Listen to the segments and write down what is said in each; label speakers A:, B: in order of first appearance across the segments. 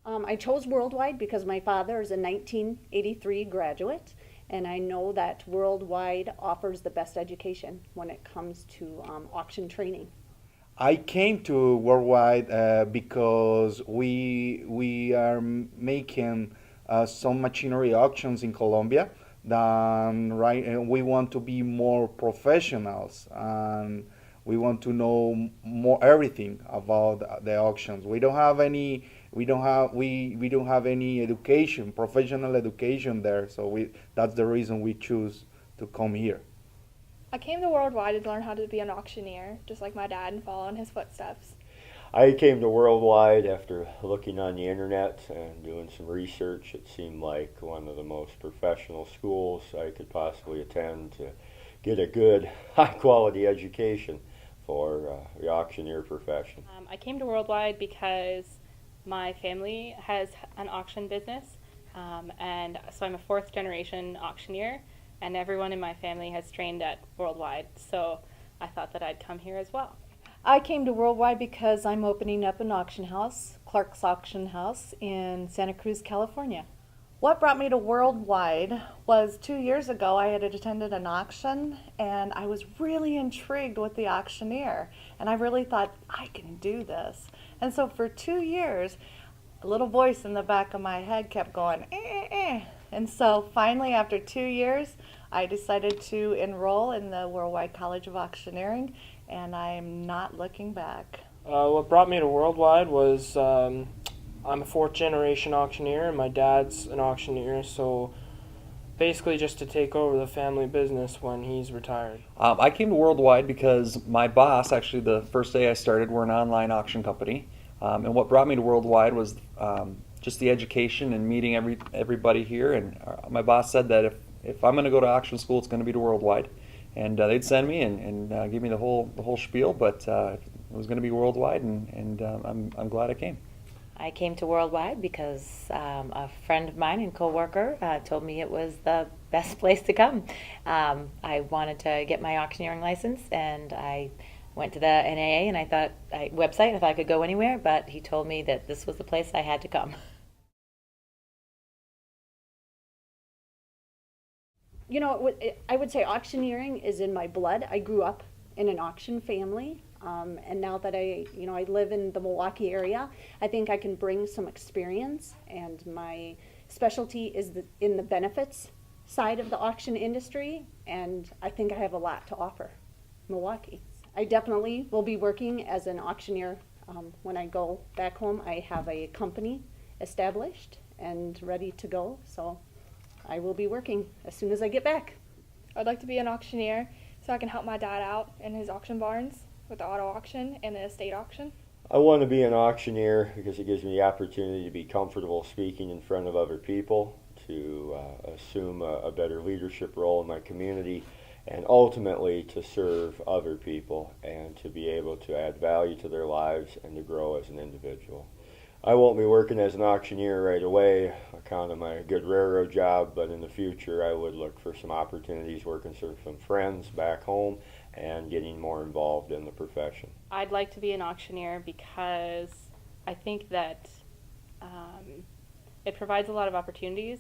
A: I chose Worldwide because my father is a 1983 graduate, and I know that Worldwide offers the best education when it comes to auction training.
B: I came to Worldwide because we are making some machinery auctions in Colombia. Then right, and we want to be more professionals, and we want to know more everything about the auctions. We don't have any education, professional education there. So we that's the reason we choose to come here.
C: I came to Worldwide to learn how to be an auctioneer, just like my dad, and follow in his footsteps.
D: I came to Worldwide after looking on the internet and doing some research. It seemed like one of the most professional schools I could possibly attend to get a good, high quality education for the auctioneer profession.
E: I came to Worldwide because my family has an auction business, and so I'm a fourth generation auctioneer, and everyone in my family has trained at Worldwide, so I thought that I'd come here as well.
F: I came to Worldwide because I'm opening up an auction house, Clark's Auction House in Santa Cruz, California. What brought me to Worldwide was 2 years ago I had attended an auction and I was really intrigued with the auctioneer and I really thought I can do this. And so for 2 years, a little voice in the back of my head kept going, eh, eh, eh. And so finally after 2 years, I decided to enroll in the Worldwide College of Auctioneering and I'm not looking back.
G: What brought me to Worldwide was I'm a fourth generation auctioneer and my dad's an auctioneer, so basically just to take over the family business when he's retired.
H: I came to Worldwide because my boss, actually the first day I started, we're an online auction company. And what brought me to Worldwide was just the education and meeting everybody here. And my boss said that if I'm going to go to auction school, it's going to be to Worldwide. And they'd send me and give me the whole spiel, but it was going to be Worldwide, and I'm glad I came.
I: I came to Worldwide because a friend of mine and coworker told me it was the best place to come. I wanted to get my auctioneering license, and I went to the NAA and website. I thought I could go anywhere, but he told me that this was the place I had to come.
A: You know, I would say auctioneering is in my blood. I grew up in an auction family, and now that I live in the Milwaukee area, I think I can bring some experience, and my specialty is in the benefits side of the auction industry, and I think I have a lot to offer Milwaukee. I definitely will be working as an auctioneer when I go back home. I have a company established and ready to go, so I will be working as soon as I get back.
C: I'd like to be an auctioneer so I can help my dad out in his auction barns with the auto auction and the estate auction.
D: I want to be an auctioneer because it gives me the opportunity to be comfortable speaking in front of other people, to assume a better leadership role in my community, and ultimately to serve other people and to be able to add value to their lives and to grow as an individual. I won't be working as an auctioneer right away, account of my good railroad job, but in the future I would look for some opportunities working for some friends back home and getting more involved in the profession.
E: I'd like to be an auctioneer because I think that it provides a lot of opportunities,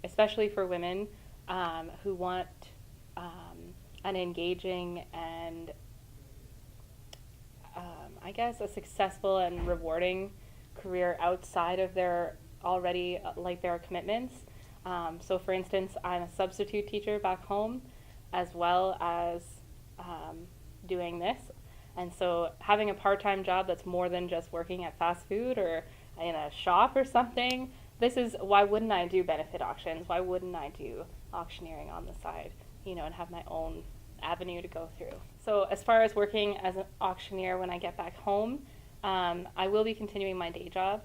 E: especially for women who want an engaging and I guess a successful and rewarding career outside of their commitments. So for instance, I'm a substitute teacher back home as well as doing this. And so having a part-time job that's more than just working at fast food or in a shop or something, why wouldn't I do benefit auctions? Why wouldn't I do auctioneering on the side, and have my own avenue to go through? So as far as working as an auctioneer when I get back home, I will be continuing my day job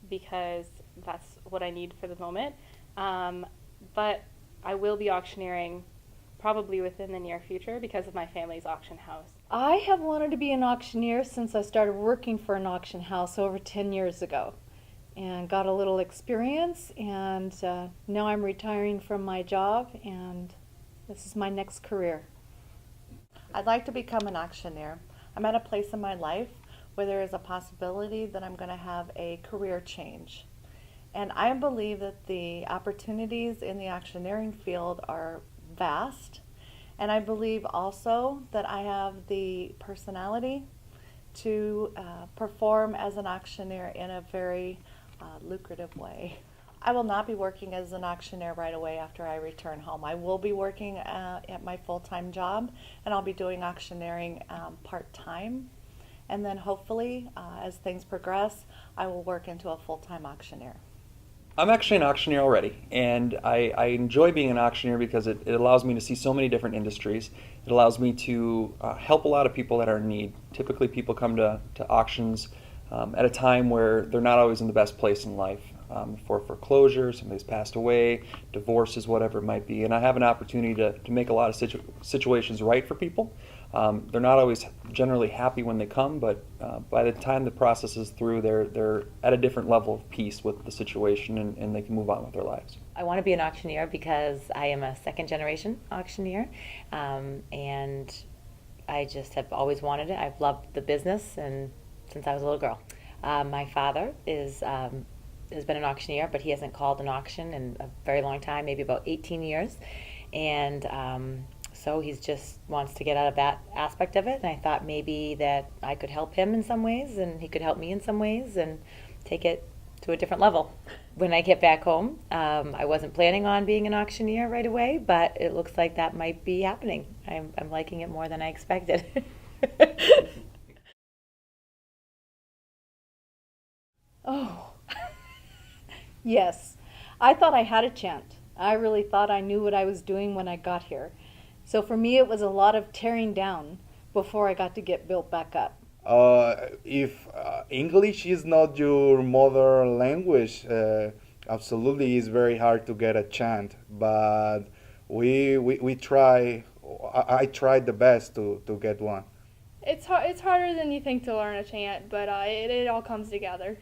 E: because that's what I need for the moment. But I will be auctioneering probably within the near future because of my family's auction house.
F: I have wanted to be an auctioneer since I started working for an auction house over 10 years ago and got a little experience, and now I'm retiring from my job and this is my next career.
J: I'd like to become an auctioneer. I'm at a place in my life where there is a possibility that I'm going to have a career change. And I believe that the opportunities in the auctioneering field are vast. And I believe also that I have the personality to perform as an auctioneer in a very lucrative way. I will not be working as an auctioneer right away after I return home. I will be working at my full-time job, and I'll be doing auctioneering part-time. And then hopefully, as things progress, I will work into a full-time auctioneer.
H: I'm actually an auctioneer already, and I enjoy being an auctioneer because it allows me to see so many different industries. It allows me to help a lot of people that are in need. Typically, people come to auctions at a time where they're not always in the best place in life. For foreclosure, somebody's passed away, divorces, whatever it might be. And I have an opportunity to make a lot of situations right for people. They're not always generally happy when they come, but by the time the process is through, they're at a different level of peace with the situation, and they can move on with their lives.
I: I want to be an auctioneer because I am a second generation auctioneer, and I just have always wanted it. I've loved the business and since I was a little girl. My father has been an auctioneer, but he hasn't called an auction in a very long time, maybe about 18 years. And so he just wants to get out of that aspect of it. And I thought maybe that I could help him in some ways and he could help me in some ways and take it to a different level. When I get back home, I wasn't planning on being an auctioneer right away, but it looks like that might be happening. I'm liking it more than I expected.
F: Oh, yes. I thought I had a chant. I really thought I knew what I was doing when I got here. So for me, it was a lot of tearing down before I got to get built back up.
B: If English is not your mother language, absolutely it's very hard to get a chant. But we try. I tried the best to get one.
C: It's harder than you think to learn a chant, but it all comes together.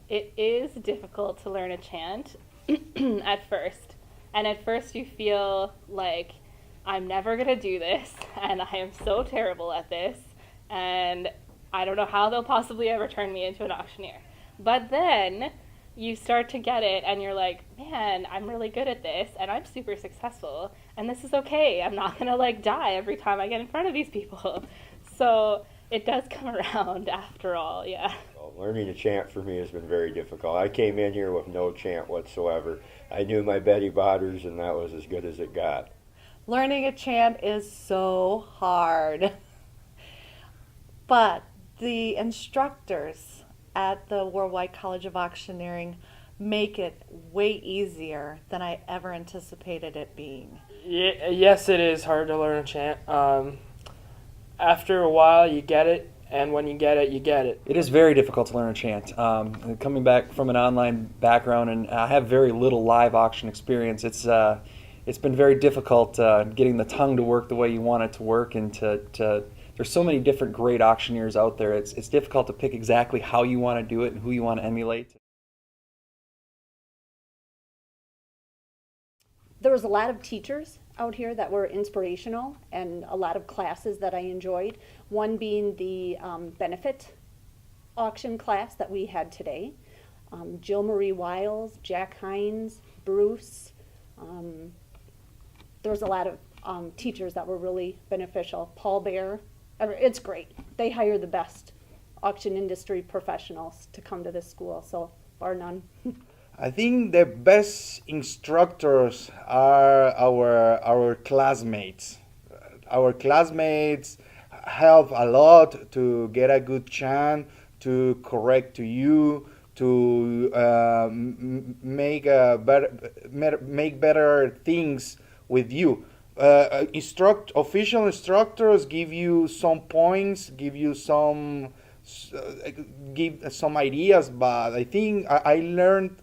E: It is difficult to learn a chant at first. And at first you feel like, I'm never going to do this, and I am so terrible at this, and I don't know how they'll possibly ever turn me into an auctioneer. But then you start to get it, and you're like, man, I'm really good at this, and I'm super successful, and this is okay. I'm not going to, die every time I get in front of these people. So it does come around after all, yeah.
D: Well, learning a chant for me has been very difficult. I came in here with no chant whatsoever. I knew my Betty Botters, and that was as good as it got.
J: Learning a chant is so hard. But the instructors at the Worldwide College of Auctioneering make it way easier than I ever anticipated it being.
G: Yeah, yes, it is hard to learn a chant. After a while, you get it, and when you get it, you get it.
H: It is very difficult to learn a chant. Coming back from an online background, and I have very little live auction experience, it's been very difficult getting the tongue to work the way you want it to work, and there's so many different great auctioneers out there. It's difficult to pick exactly how you want to do it and who you want to emulate.
A: There was a lot of teachers out here that were inspirational and a lot of classes that I enjoyed. One being the benefit auction class that we had today. Jill Marie Wiles, Jack Hines, Bruce. There was a lot of teachers that were really beneficial. Paul Bear. It's great. They hire the best auction industry professionals to come to this school, so bar none.
B: I think the best instructors are our classmates. Our classmates help a lot to get a good chant, to correct to you, to make better things with you. Official instructors give you some points, give some ideas, but I think I learned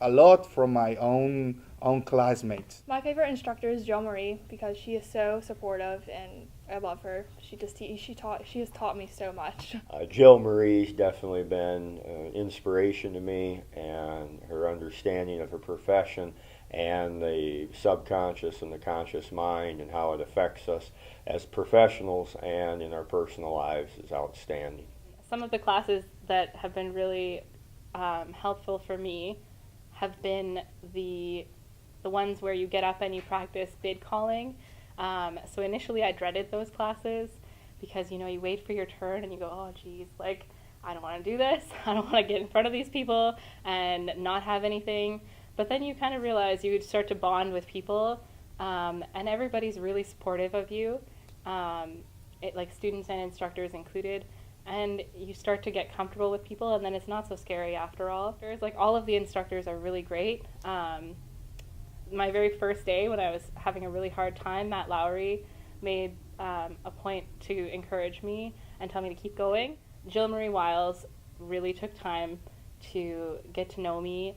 B: a lot from my own classmates.
C: My favorite instructor is Jill Marie because she is so supportive and I love her. She has taught me so much.
D: Jill Marie's definitely been an inspiration to me, and her understanding of her profession and the subconscious and the conscious mind and how it affects us as professionals and in our personal lives is outstanding.
E: Some of the classes that have been really helpful for me have been the ones where you get up and you practice bid calling. So initially I dreaded those classes because, you know, you wait for your turn and you go, oh geez, like, I don't want to do this. I don't want to get in front of these people and not have anything. But then you kind of realize you start to bond with people, and everybody's really supportive of you, like students and instructors included. And you start to get comfortable with people, and then it's not so scary after all. There's like all of the instructors are really great. My very first day when I was having a really hard time, Matt Lowry made a point to encourage me and tell me to keep going. Jill Marie Wiles really took time to get to know me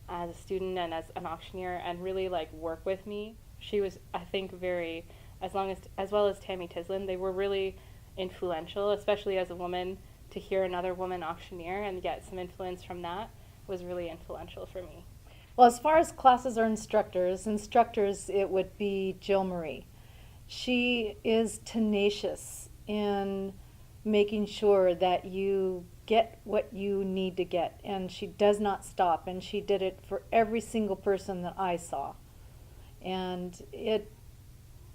E: as a student and as an auctioneer and really like work with me. She was, I think, very, as well as Tammy Tislin, they were really influential, especially as a woman. To hear another woman auctioneer and get some influence from that was really influential for me.
F: Well, as far as classes or instructors, it would be Jill Marie. She is tenacious in making sure that you get what you need to get, and she does not stop, and she did it for every single person that I saw. And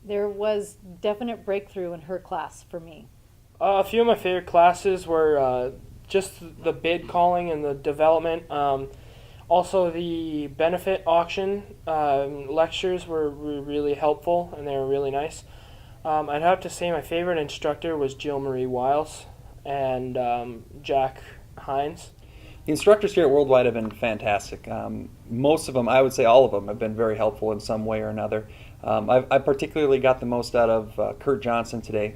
F: there was definite breakthrough in her class for me.
G: A few of my favorite classes were just the bid calling and the development. Also, the benefit auction lectures were really helpful, and they were really nice. I'd have to say my favorite instructor was Jill Marie Wiles and Jack Hines.
H: The instructors here at Worldwide have been fantastic. Most of them, I would say all of them, have been very helpful in some way or another. I particularly got the most out of Kurt Johnson today.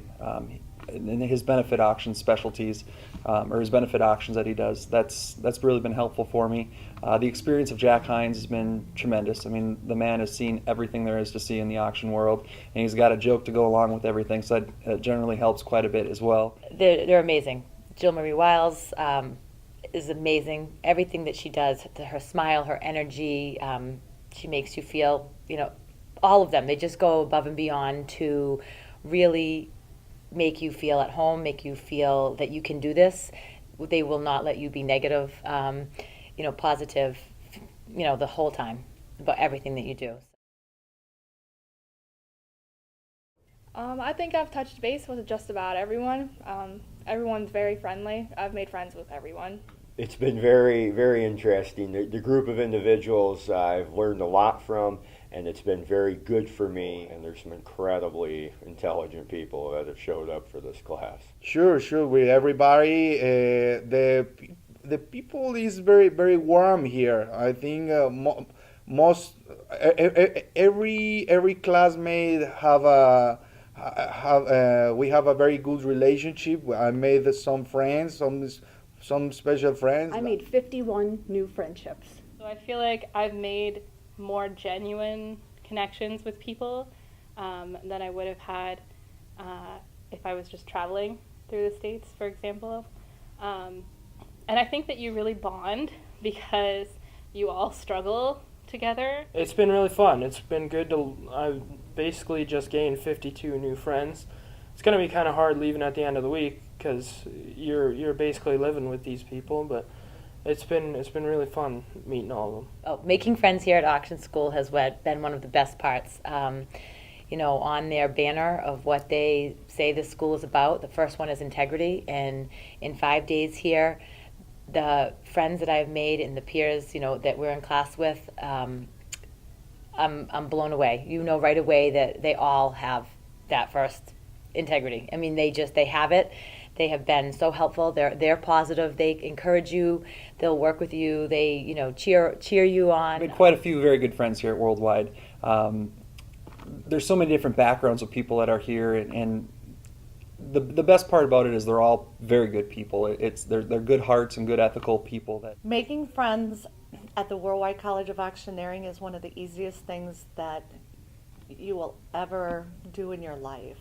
H: In his benefit auction specialties, or his benefit auctions that he does, that's really been helpful for me. The experience of Jack Hines has been tremendous. I mean, the man has seen everything there is to see in the auction world, and he's got a joke to go along with everything, so that generally helps quite a bit as well.
I: They're amazing. Jill Marie Wiles is amazing. Everything that she does, her smile, her energy, she makes you feel, all of them, they just go above and beyond to really make you feel at home, make you feel that you can do this. They will not let you be negative, positive, the whole time about everything that you do.
C: I think I've touched base with just about everyone. Everyone's very friendly. I've made friends with everyone.
D: It's been very, very interesting. The group of individuals I've learned a lot from, and it's been very good for me. And there's some incredibly intelligent people that have showed up for this class.
B: Sure. With everybody, the people is very, very warm here. I think every classmate we have a very good relationship. I made some friends, some special friends.
A: I made 51 new friendships.
E: So I feel like I've made more genuine connections with people than I would have had if I was just traveling through the States, for example. And I think that you really bond because you all struggle together.
G: It's been really fun. It's been good I've basically just gained 52 new friends. It's going to be kind of hard leaving at the end of the week because you're basically living with these people, but it's been really fun meeting all of them.
I: Oh, making friends here at Auction School has been one of the best parts. On their banner of what they say the school is about, the first one is integrity, and in 5 days here, the friends that I've made and the peers, that we're in class with, I'm blown away. Right away that they all have that first integrity. I mean, they have it. They have been so helpful. They're positive. They encourage you. They'll work with you. They cheer you on.
H: I've made quite a few very good friends here at Worldwide. There's so many different backgrounds of people that are here, and the best part about it is they're all very good people. They're good hearts and good ethical people.
J: Making friends at the Worldwide College of Auctioneering is one of the easiest things that you will ever do in your life.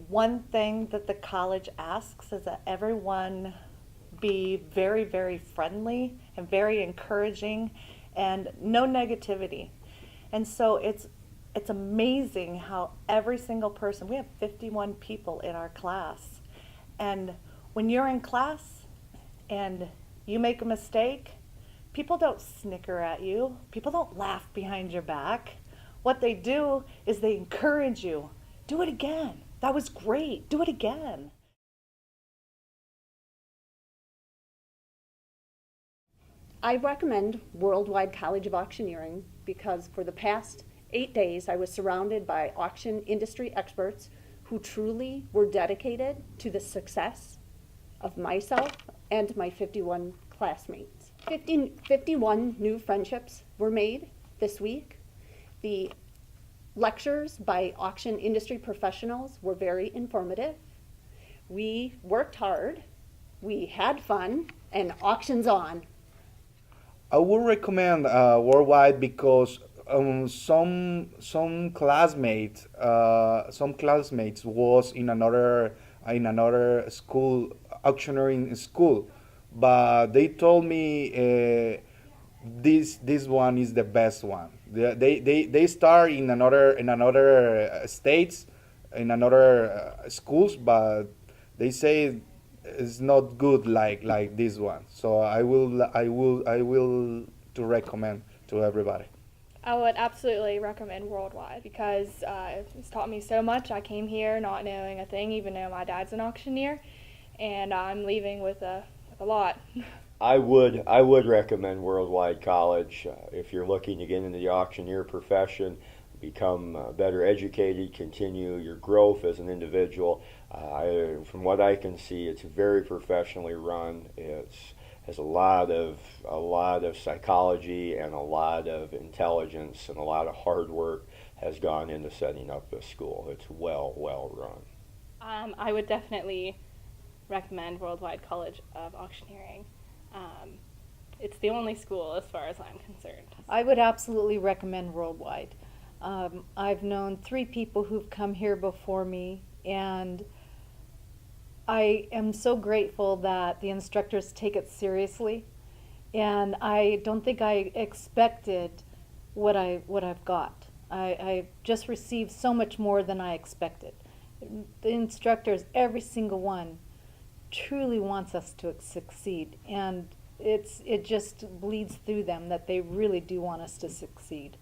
J: One thing that the college asks is that everyone be very, very friendly and very encouraging and no negativity. And so it's amazing how every single person, we have 51 people in our class, and when you're in class and you make a mistake, People don't snicker at you. People don't laugh behind your back. What they do is they encourage you. Do it again. That was great. Do it again.
A: I recommend Worldwide College of Auctioneering because for the past 8 days I was surrounded by auction industry experts who truly were dedicated to the success of myself and my 51 classmates. 51 new friendships were made this week. The lectures by auction industry professionals were very informative. We worked hard, we had fun, and auctions on.
B: I would recommend Worldwide because some classmates was in another school, auctioneering school, but they told me this one is the best one. They start in another states, in another schools, but they say it's not good like this one. So I will to recommend to everybody.
C: I would absolutely recommend Worldwide because it's taught me so much. I came here not knowing a thing, even though my dad's an auctioneer, and I'm leaving with a lot.
D: I would recommend Worldwide College if you're looking to get into the auctioneer profession, become better educated, continue your growth as an individual. From what I can see, it's very professionally run. It has a lot of psychology and a lot of intelligence and a lot of hard work has gone into setting up this school. It's well run.
E: I would definitely recommend Worldwide College of Auctioneering. It's the only school as far as I'm concerned.
F: I would absolutely recommend Worldwide. I've known 3 people who've come here before me, and I am so grateful that the instructors take it seriously, and I don't think I expected what I've got. I just received so much more than I expected. The instructors, every single one, truly wants us to succeed, and it just bleeds through them that they really do want us to succeed.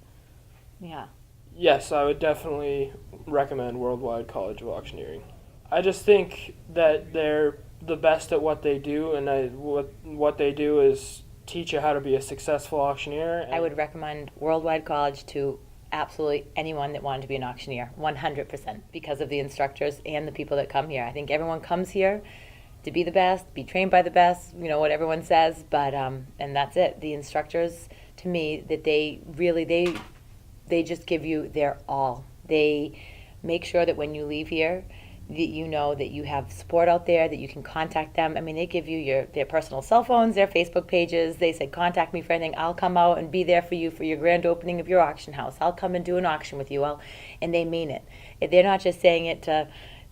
F: Yeah.
G: Yes, I would definitely recommend Worldwide College of Auctioneering. I just think that they're the best at what they do, and what they do is teach you how to be a successful auctioneer.
I: I would recommend Worldwide College to absolutely anyone that wanted to be an auctioneer, 100%, because of the instructors and the people that come here. I think everyone comes here to be the best, be trained by the best, you know what everyone says, but and that's it. The instructors, to me, that they just give you their all. They make sure that when you leave here, that you know that you have support out there, that you can contact them. I mean, they give you their personal cell phones, their Facebook pages. They say, contact me for anything. I'll come out and be there for you for your grand opening of your auction house. I'll come and do an auction with you. And they mean it. They're not just saying it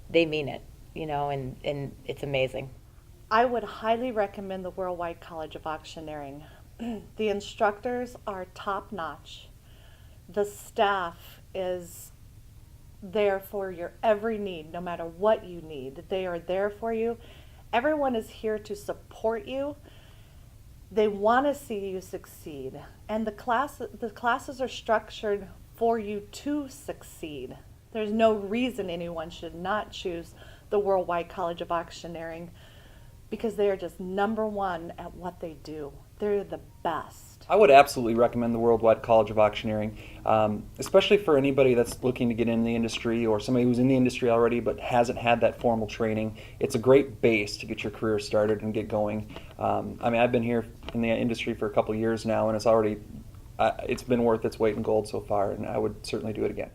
I: they mean it, you know, and it's amazing.
J: I would highly recommend the Worldwide College of Auctioneering. The instructors are top notch. The staff is there for your every need, no matter what you need. They are there for you. Everyone is here to support you. They want to see you succeed. And the classes are structured for you to succeed. There's no reason anyone should not choose the Worldwide College of Auctioneering because they are just number one at what they do. They're the best.
H: I would absolutely recommend the Worldwide College of Auctioneering, especially for anybody that's looking to get in the industry or somebody who's in the industry already but hasn't had that formal training. It's a great base to get your career started and get going. I mean, I've been here in the industry for a couple of years now, and it's been worth its weight in gold so far, and I would certainly do it again.